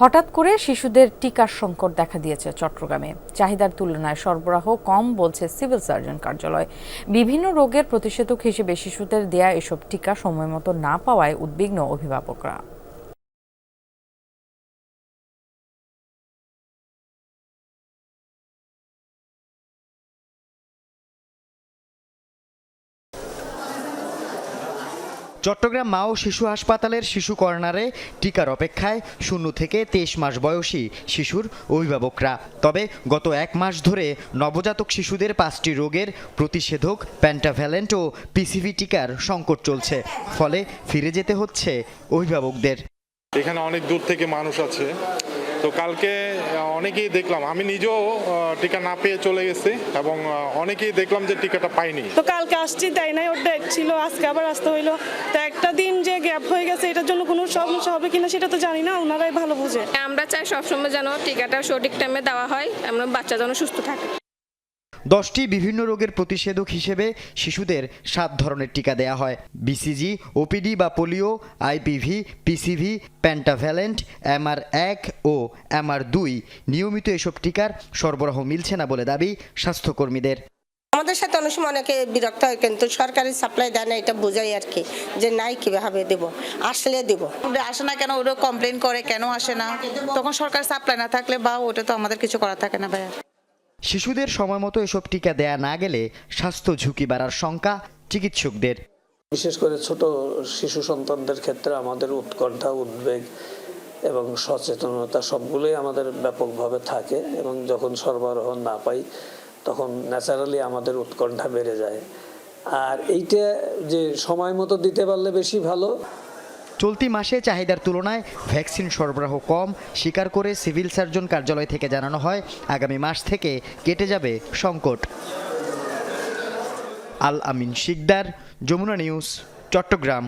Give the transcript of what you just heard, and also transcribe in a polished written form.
হঠাৎ করে শিশুদের টিকার সংকট দেখা দিয়েছে চট্টগ্রামে। চাহিদার তুলনায় সরবরাহ কম বলছে সিভিল সার্জন কার্যালয়। বিভিন্ন রোগের প্রতিষেধক হিসেবে শিশুদের দেয়া এসব টিকা সময়মতো না পাওয়ায় উদ্বিগ্ন অভিভাবকরা। চট্টগ্রাম মা ও শিশু হাসপাতালের শিশু কর্নারে টিকার অপেক্ষায় 0 থেকে 23 মাস বয়সী শিশুর অভিভাবকরা। তবে গত 1 মাস ধরে নবজাতক শিশুদের 5টি রোগের প্রতিষেধক, পেন্টাভ্যালেন্ট ও পিসিভি টিকার সংকট চলছে। ফলে ফিরে যেতে হচ্ছে অভিভাবকদের। এখানে অনেক দূর থেকে মানুষ আছে, তো কালকে অনেকেই দেখলাম, আমি নিজেও টিকা না পেয়ে চলে গেছি এবং অনেকেই দেখলাম যে টিকাটা পাইনি। তো কালকে আসছি তাই নাই, ওর ডেট ছিল, আজকে আবার আসতে হইলো। তো একটা দিন যে গ্যাপ হয়ে গেছে, এটার জন্য কোনো সমস্যা হবে কিনা সেটা তো জানি না, ওনারাই ভালো বুঝে। আমরা চাই সবসময় যেন টিকাটা সঠিক টাইমে দেওয়া হয়, আমরা বাচ্চা যেন সুস্থ থাকে। 10টি বিভিন্ন রোগের প্রতিষেধক হিসেবে শিশুদের 7 ধরনের টিকা দেয়া হয়। বিসিজি, ওপিডি বা polio, IPv, PCV, pentavalent, MR1 ও MR2। নিয়মিত এসব টিকার সরবরাহ মিলছে না বলে দাবি স্বাস্থ্যকর্মীদের। আমাদের সাথে অনেক সময় অনেকে বিরক্ত হয়, কিন্তু সরকারি সাপ্লাই দেয় না, এটা বোঝাই আর কি, যে নাই কিভাবে দেব, আসলে দেব। আসে না কেন, ওরা কমপ্লেন করে কেন আসে না, তখন সরকার সাপ্লাই না থাকলে বা ওটা তো আমাদের কিছু করা থাকে না ভাইয়া। শিশুদের সময়মতো এসব টিকা দেয়া না গেলে স্বাস্থ্য ঝুঁকি বাড়ার শঙ্কা চিকিৎসকদের। বিশেষ করে ছোট শিশু সন্তানদের ক্ষেত্রে আমাদের উৎকণ্ঠা, উদ্বেগ এবং সচেতনতা সবগুলোই আমাদের ব্যাপকভাবে থাকে, এবং যখন সরবরাহ না পাই তখন ন্যাচারালি আমাদের উৎকণ্ঠা বেড়ে যায়। আর এইটা যে সময় মতো দিতে পারলে বেশি ভালো। চলতি মাসে চাহিদার তুলনায় ভ্যাকসিন সরবরাহ কম স্বীকার করে সিভিল সার্জন কার্যালয় থেকে জানানো হয়, আগামী মাস থেকে কেটে যাবে সংকট। আল আমিন শিকদার, যমুনা নিউজ, চট্টগ্রাম।